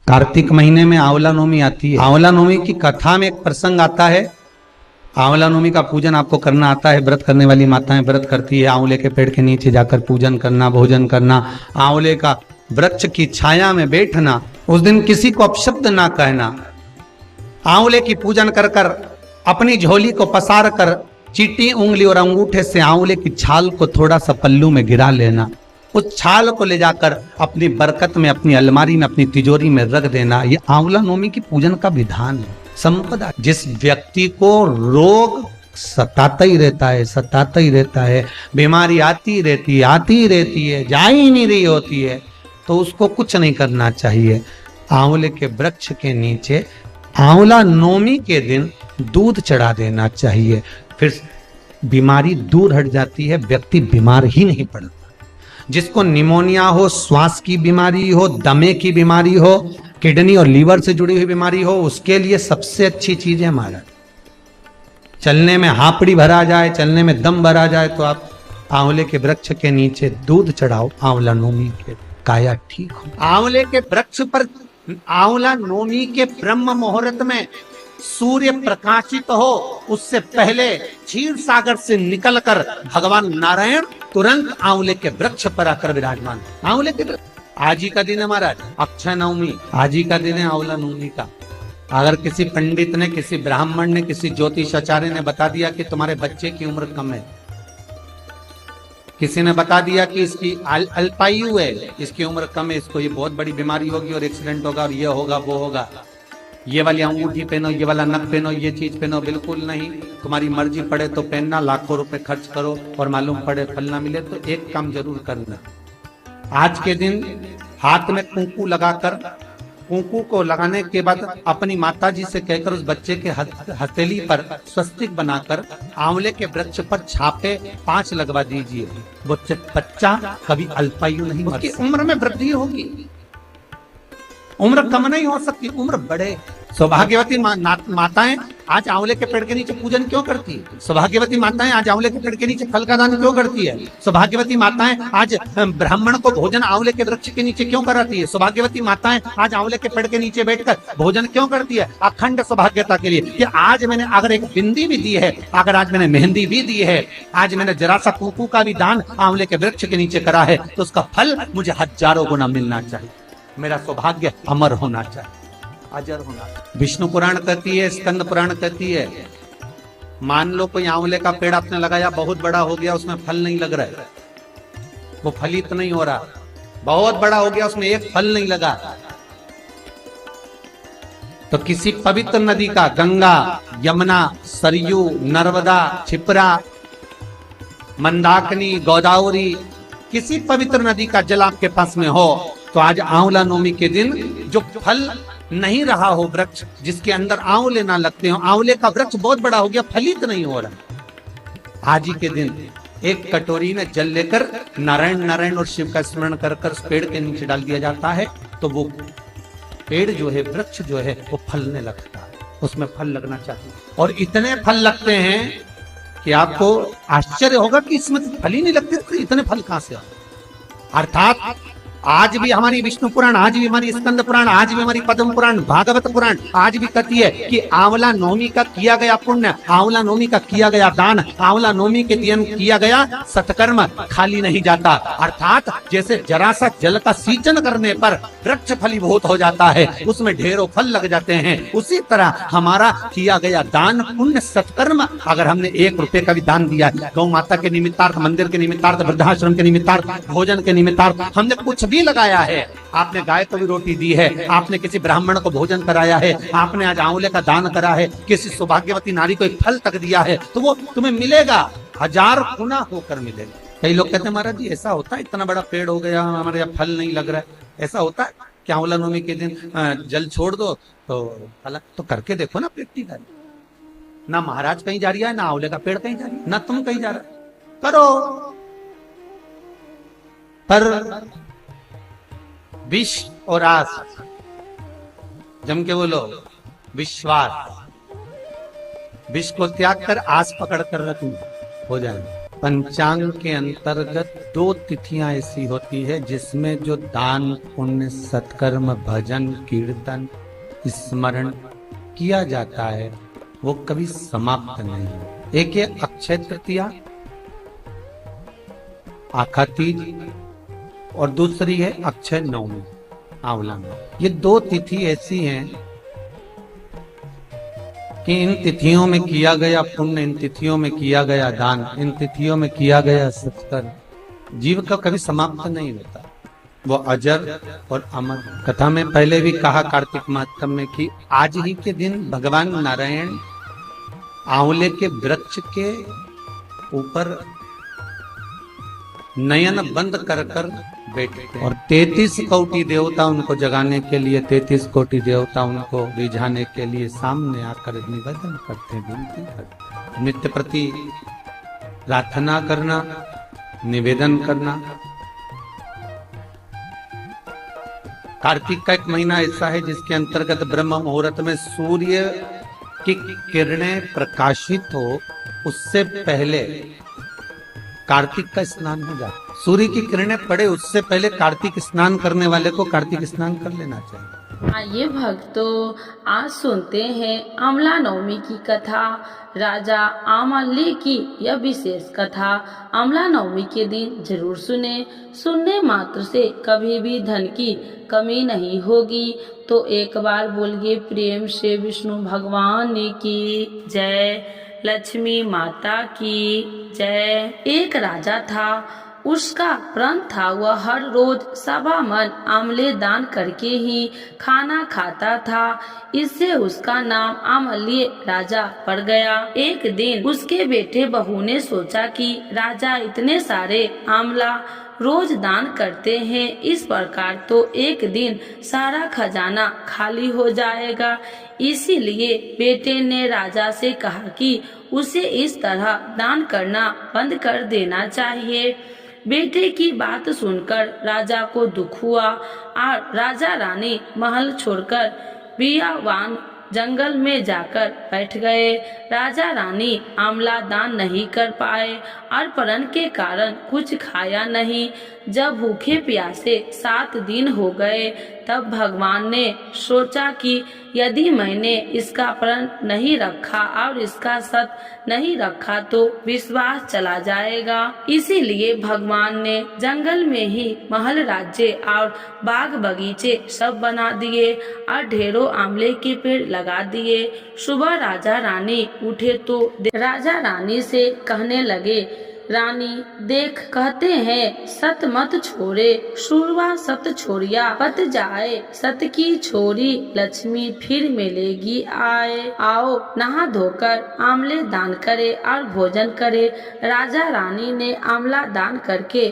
कार्तिक महीने में आंवला नवमी आती है। आंवला नवमी की कथा में एक प्रसंग आता है। आंवला नवमी का पूजन आपको करना आता है। व्रत करने वाली माताएं व्रत करती है, आंवले के पेड़ के नीचे जाकर पूजन करना, भोजन करना, आंवले का वृक्ष की छाया में बैठना, उस दिन किसी को अपशब्द ना कहना, आंवले की पूजन कर कर अपनी झोली को पसार कर चीटी उंगली और अंगूठे से आंवले की छाल को थोड़ा सा पल्लू में गिरा लेना, उस छाल को ले जाकर अपनी बरकत में, अपनी अलमारी में, अपनी तिजोरी में रख देना। ये आंवला नवमी की पूजन का विधान है। संपदा, जिस व्यक्ति को रोग सताता ही रहता है, बीमारी आती रहती है, जा ही नहीं रही होती है, तो उसको कुछ नहीं करना चाहिए। आंवले के वृक्ष के नीचे आंवला नवमी के दिन दूध चढ़ा देना चाहिए। फिर बीमारी दूर हट जाती है, व्यक्ति बीमार ही नहीं पड़ता। जिसको निमोनिया हो, श्वास की बीमारी हो, दमे की बीमारी हो, किडनी और लीवर से जुड़ी हुई बीमारी हो, उसके लिए सबसे अच्छी चीज है हमारा चलने में हापड़ी भरा जाए, चलने में दम भरा जाए, तो आप आंवले के वृक्ष के नीचे दूध चढ़ाओ, आंवला नवमी के काया ठीक हो। आंवले के वृक्ष पर आंवला नवमी के ब्रह्म मुहूर्त में सूर्य प्रकाशित हो, उससे पहले क्षीर सागर से निकलकर भगवान नारायण तुरंत आंवले के वृक्ष पर आकर विराजमान। आंवले के वृक्ष आज ही का दिन है महाराज, अक्षय नवमी आज ही का दिन है आंवला नवमी का। अगर किसी पंडित ने, किसी ब्राह्मण ने, किसी ज्योतिष आचार्य ने बता दिया कि तुम्हारे बच्चे की उम्र कम है, किसी ने बता दिया कि इसकी अल्पायु है, इसकी उम्र कम है, इसको ये बहुत बड़ी बीमारी होगी और एक्सीडेंट होगा और ये होगा वो होगा, ये वाली अंगूठी पहनो, ये वाला नथ पहनो, ये चीज पहनो, बिल्कुल नहीं। तुम्हारी मर्जी पड़े तो पहनना, लाखों रुपए खर्च करो और मालूम पड़े फल ना मिले तो एक काम जरूर करना। आज के दिन हाथ में कुंकू लगाकर, कुंकू को लगाने के बाद अपनी माताजी से कहकर उस बच्चे के हथेली पर स्वस्तिक बनाकर आंवले के वृक्ष पर छापे 5 लगवा दीजिए। वो बच्चा कभी अल्पायु नहीं, उसकी उम्र में वृद्धि होगी। उम्र कम नहीं हो सकती, उम्र बढ़े। सौभाग्यवती माताएं आज आंवले के पेड़ के नीचे पूजन क्यों करती है? सौभाग्यवती माताएं आज आंवले के पेड़ के नीचे फल का दान क्यों करती है? सौभाग्यवती माताएं आज ब्राह्मण को भोजन आंवले के वृक्ष के नीचे क्यों कराती है? सौभाग्यवती माताएं आज आंवले के पेड़ के नीचे बैठकर भोजन क्यों करती है? अखंड सौभाग्यता के लिए कि आज मैंने अगर एक बिंदी भी दी है, अगर आज मैंने मेहंदी भी दी है, आज मैंने जरा सा कुंकू का भी दान आंवले के वृक्ष के नीचे करा है, तो उसका फल मुझे हजारों गुना मिलना चाहिए। मेरा सौभाग्य अमर होना चाहिए, अजर होना। विष्णु पुराण कहती है, स्कंद पुराण कहती है, मान लो कोई आंवले का पेड़ आपने लगाया, बहुत बड़ा हो गया, उसमें फल नहीं लग रहा है, वो फलित नहीं हो रहा, बहुत बड़ा हो गया, उसमें एक फल नहीं लगा, तो किसी पवित्र नदी का, गंगा, यमुना, सरयू, नर्मदा, क्षिप्रा, मंदाकिनी, गोदावरी, किसी पवित्र नदी का जल आपके पास में हो, तो आज आंवला नवमी के दिन जो फल नहीं रहा हो, वृक्ष जिसके अंदर आंवले ना लगते हो, आंवले का वृक्ष बहुत बड़ा हो गया, फलित नहीं हो रहा, आज ही के दिन एक कटोरी में जल लेकर नारायण नारायण और शिव का स्मरण कर कर उस पेड़ के नीचे डाल दिया जाता है, तो वो पेड़ जो है, वृक्ष जो है, वो फलने लगता है, उसमें फल लगना चाहिए। और इतने फल लगते हैं कि आपको आश्चर्य होगा कि इसमें फल ही नहीं लगते, तो इतने फल कहां से? अर्थात आज भी हमारी विष्णु पुराण, आज भी हमारी स्कंद पुराण, आज भी हमारी पद्म पुराण, भागवत पुराण आज भी कहती है कि आंवला नवमी का किया गया पुण्य, आंवला नवमी का किया गया दान, आंवला नवमी के दिन किया गया सत्कर्म खाली नहीं जाता। अर्थात जैसे जरा सा जल का सिंचन करने पर वृक्ष फलीभूत हो जाता है, उसमें ढेरों फल लग जाते हैं, उसी तरह हमारा किया गया दान, पुण्य, सत्कर्म, अगर हमने 1 रुपए का भी दान दिया, गौ माता के निमित्तार्थ, मंदिर के निमित्तार्थ, वृद्धाश्रम के निमित्तार्थ, भोजन के निमित्तार्थ हमने कुछ भी लगाया है, आपने गाय को भी रोटी दी है, आपने किसी ब्राह्मण को भोजन कराया है, आपने आज आंवले का दान करा है, किसी सौभाग्यवती नारी को एक फल तक दिया है, तो वो तुम्हें मिलेगा, 1000 गुना होकर मिलेगा। कई लोग कहते हैं महाराज जी ऐसा होता है, इतना बड़ा पेड़ हो गया, हमारे यहाँ फल नहीं लग रहा है, ऐसा होता है कि आंवला नवमी के दिन जल छोड़ दो तो फल? तो करके देखो ना प्रैक्टिकल। ना महाराज कहीं जा रहा है, ना आंवले का पेड़ कहीं जा रहा है, ना तुम कहीं जा रहे, करो। पर विष और आस, जम के बोलो, विश्वास, विष को त्याग कर आस पकड़ कर रखो, हो जाएगा। पंचांग के अंतर्गत 2 तिथियां ऐसी होती है जिसमें जो दान पुण्य सत्कर्म भजन कीर्तन स्मरण किया जाता है वो कभी समाप्त नहीं है। एक है अक्षय तृतीया आखा तीज और दूसरी है अक्षय नवमी आंवला नवमी। ये 2 तिथि ऐसी हैं कि इन तिथियों में किया गया पुण्य, इन तिथियों में किया गया दान, इन तिथियों में किया गया सत्कर्म जीव का कभी समाप्त नहीं होता, वो अजर और अमर। कथा में पहले भी कहा कार्तिक मातम में कि आज ही के दिन भगवान नारायण आंवले के वृक्ष के ऊपर नयन बंद कर कर बैठे और 33 कोटि देवता उनको जगाने के लिए, 33 कोटि देवता उनको रिझाने के लिए सामने आकर निवेदन करते, विनती करते, नित्य प्रति प्रार्थना करना, निवेदन करना। कार्तिक का एक महीना ऐसा है जिसके अंतर्गत ब्रह्म मुहूर्त में सूर्य की किरणें प्रकाशित हो उससे पहले कार्तिक का स्नान हो जाए। सूर्य की किरणें पड़े उससे पहले कार्तिक स्नान करने वाले को कार्तिक स्नान कर लेना चाहिए। आइए भक्तों, आज सुनते हैं आंवला नवमी की कथा। राजा आमले की यह विशेष कथा आंवला नवमी के दिन जरूर सुने। सुनने मात्र से कभी भी धन की कमी नहीं होगी। तो एक बार बोलिए प्रेम से विष्णु भगवान की जय, लक्ष्मी माता की जय। एक राजा था, उसका प्रण था वह हर रोज 1.25 मन आंवले दान करके ही खाना खाता था। इससे उसका नाम आंवलीय राजा पड़ गया। एक दिन उसके बेटे बहू ने सोचा कि राजा इतने सारे आंवला रोज दान करते हैं, इस प्रकार तो एक दिन सारा खजाना खाली हो जाएगा। इसीलिए बेटे ने राजा से कहा कि उसे इस तरह दान करना बंद कर देना चाहिए। बेटे की बात सुनकर राजा को दुख हुआ और राजा रानी महल छोड़कर बियावान जंगल में जाकर बैठ गए। राजा रानी आंवला दान नहीं कर पाए और प्रण के कारण कुछ खाया नहीं। जब भूखे प्यासे 7 दिन हो गए तब भगवान ने सोचा कि यदि मैंने इसका प्रण नहीं रखा और इसका सत नहीं रखा तो विश्वास चला जाएगा। इसीलिए भगवान ने जंगल में ही महल राज्य और बाग बगीचे सब बना दिए और ढेरों आंवले के पेड़ लगा दिए। सुबह राजा रानी उठे तो राजा रानी से कहने लगे, रानी देख, कहते हैं सत मत छोड़े शुरवा सत छोड़िया, पत जाए सत की छोरी लक्ष्मी फिर मिलेगी आए। आओ नहा धोकर आंवले दान करे और भोजन करे। राजा रानी ने आंवला दान करके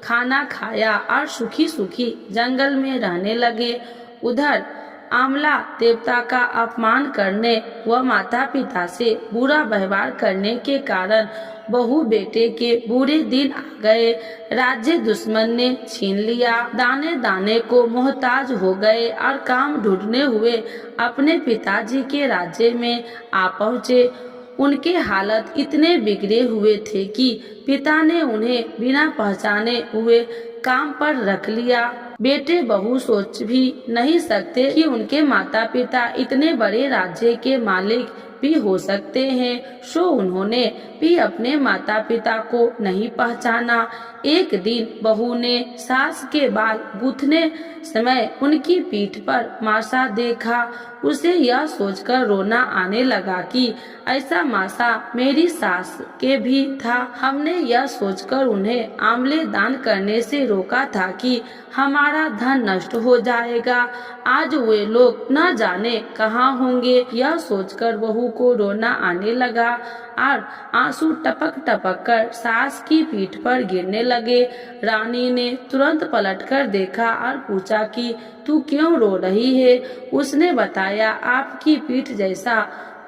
खाना खाया और सुखी सुखी जंगल में रहने लगे। उधर आंवला देवता का अपमान करने व माता पिता से बुरा व्यवहार करने के कारण बहू बेटे के बुरे दिन आ गए। राज्य दुश्मन ने छीन लिया। दाने दाने को मोहताज हो गए और काम ढूंढने हुए अपने पिताजी के राज्य में आ पहुँचे। उनके हालत इतने बिगड़े हुए थे कि पिता ने उन्हें बिना पहचाने हुए काम पर रख लिया। बेटे बहू सोच भी नहीं सकते कि उनके माता पिता इतने बड़े राज्य के मालिक भी हो सकते हैं। सो उन्होंने भी अपने माता पिता को नहीं पहचाना। एक दिन बहू ने सास के बाल गूंथने समय उनकी पीठ पर मासा देखा। उसे यह सोचकर रोना आने लगा कि ऐसा मासा मेरी सास के भी था। हमने यह सोचकर उन्हें आंवले दान करने से रोका था कि हमारा धन नष्ट हो जाएगा। आज वे लोग न जाने कहाँ होंगे। यह सोचकर बहू को रोना आने लगा और आंसू टपक टपक कर सास की पीठ पर गिरने लगे। रानी ने तुरंत पलटकर देखा और पूछा कि तू क्यों रो रही है। उसने बताया, आपकी पीठ जैसा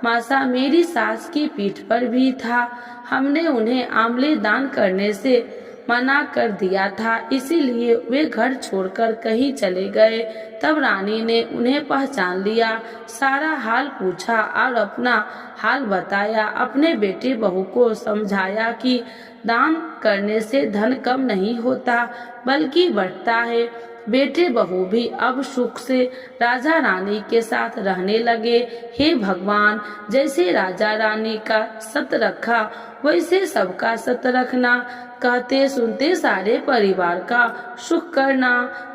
मासा मेरी सास की पीठ पर भी था। हमने उन्हें आंवले दान करने से मना कर दिया था, इसीलिए वे घर छोड़कर कहीं चले गए। तब रानी ने उन्हें पहचान लिया, सारा हाल पूछा और अपना हाल बताया। अपने बेटे बहू को समझाया कि दान करने से धन कम नहीं होता बल्कि बढ़ता है। बेटे बहू भी अब सुख से राजा रानी के साथ रहने लगे। हे भगवान, जैसे राजा रानी का सत रखा वैसे सबका सत रखना, कहते सुनते सारे परिवार का सुख करना।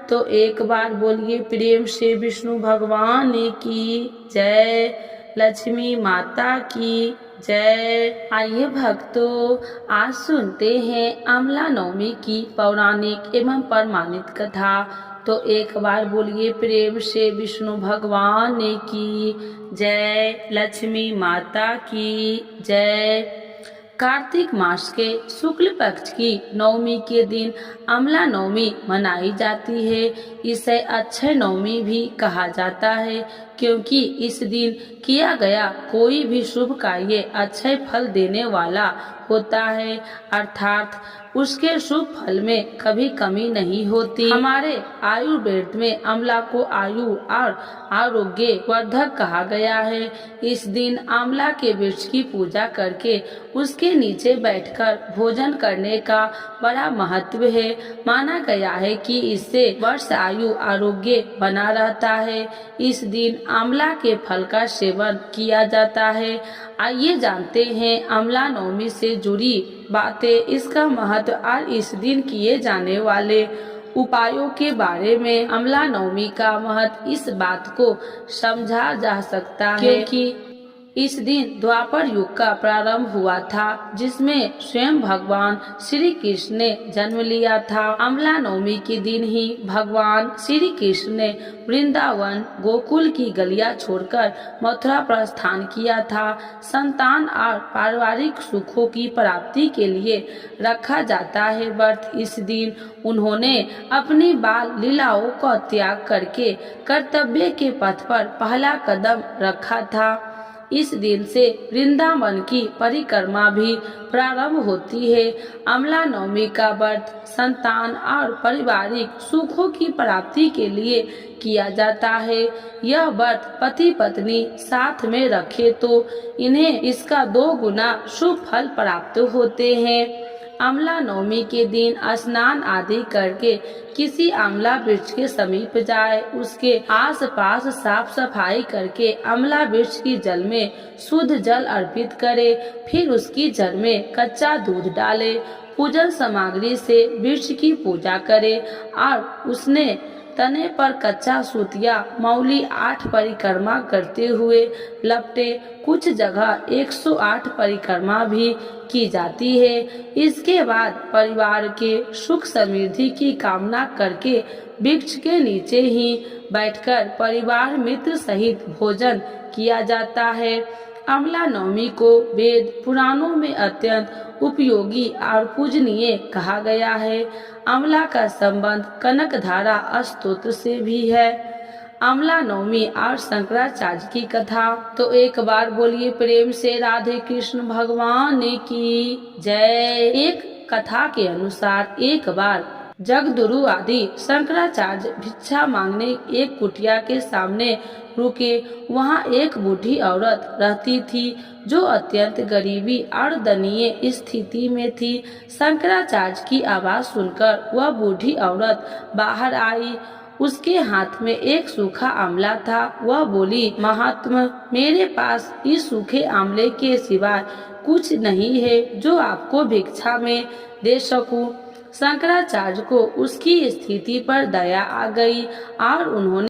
तो एक बार बोलिए प्रेम से विष्णु भगवान की जय, लक्ष्मी माता की जय। आइए भक्तों, आज सुनते हैं अमला नवमी की पौराणिक एवं प्रमाणित कथा। तो एक बार बोलिए प्रेम से विष्णु भगवान की जय, लक्ष्मी माता की जय। कार्तिक मास के शुक्ल पक्ष की नवमी के दिन अमला नवमी मनाई जाती है। इसे अक्षय नवमी भी कहा जाता है, क्योंकि इस दिन किया गया कोई भी शुभ कार्य अक्षय फल देने वाला होता है, अर्थात उसके शुभ फल में कभी कमी नहीं होती। हमारे आयुर्वेद में अमला को आयु और आरोग्य वर्धक कहा गया है। इस दिन आंवला के वृक्ष की पूजा करके उसके नीचे बैठकर भोजन करने का बड़ा महत्व है। माना गया है कि इससे वर्ष आयु आरोग्य बना रहता है। इस दिन आंवला के फल का सेवन किया जाता है। आइए जानते हैं अमला नवमी से जुड़ी बातें, इसका महत्व और इस दिन किए जाने वाले उपायों के बारे में। अमला नवमी का महत्व इस बात को समझा जा सकता है क्योंकि इस दिन द्वापर युग का प्रारंभ हुआ था, जिसमें स्वयं भगवान श्री कृष्ण ने जन्म लिया था। अमला नवमी के दिन ही भगवान श्री कृष्ण ने वृंदावन गोकुल की गलियां छोड़कर मथुरा प्रस्थान किया था। संतान और पारिवारिक सुखों की प्राप्ति के लिए रखा जाता है व्रत। इस दिन उन्होंने अपनी बाल लीलाओं का त्याग करके कर्तव्य के पथ पर पहला कदम रखा था। इस दिन से वृंदावन की परिक्रमा भी प्रारंभ होती है। अमला नवमी का व्रत संतान और पारिवारिक सुखों की प्राप्ति के लिए किया जाता है। यह व्रत पति पत्नी साथ में रखे तो इन्हें इसका 2 गुना शुभ फल प्राप्त होते हैं। अमला नवमी के दिन स्नान आदि करके किसी आंवला वृक्ष के समीप जाए, उसके आसपास साफ सफाई करके अमला वृक्ष की जल में शुद्ध जल अर्पित करे, फिर उसकी जड़ में कच्चा दूध डाले, पूजन सामग्री से वृक्ष की पूजा करे और उसने तने पर कच्चा सूतिया मौली 8 परिक्रमा करते हुए लपटे। कुछ जगह 108 परिक्रमा भी की जाती है। इसके बाद परिवार के सुख समृद्धि की कामना करके वृक्ष के नीचे ही बैठकर परिवार मित्र सहित भोजन किया जाता है। अमला नवमी को वेद पुराणों में अत्यंत उपयोगी और पूजनीय कहा गया है। अमला का संबंध कनकधारा स्तोत्र से भी है। अमला नवमी और शंकराचार्य की कथा। तो एक बार बोलिए प्रेम से राधे कृष्ण भगवान की जय। एक कथा के अनुसार एक बार जगदुरु आदि शंकराचार्य भिक्षा मांगने एक कुटिया के सामने रुके। वहाँ एक बूढ़ी औरत रहती थी जो अत्यंत गरीबी और दयनीय स्थिति में थी। शंकराचार्य की आवाज सुनकर वह बूढ़ी औरत बाहर आई। उसके हाथ में एक सूखा आंवला था। वह बोली, महात्मा, मेरे पास इस सूखे आंवले के सिवाय कुछ नहीं है जो आपको भिक्षा में दे सकूं। शंकराचार्य को उसकी स्थिति पर दया आ गई और उन्होंने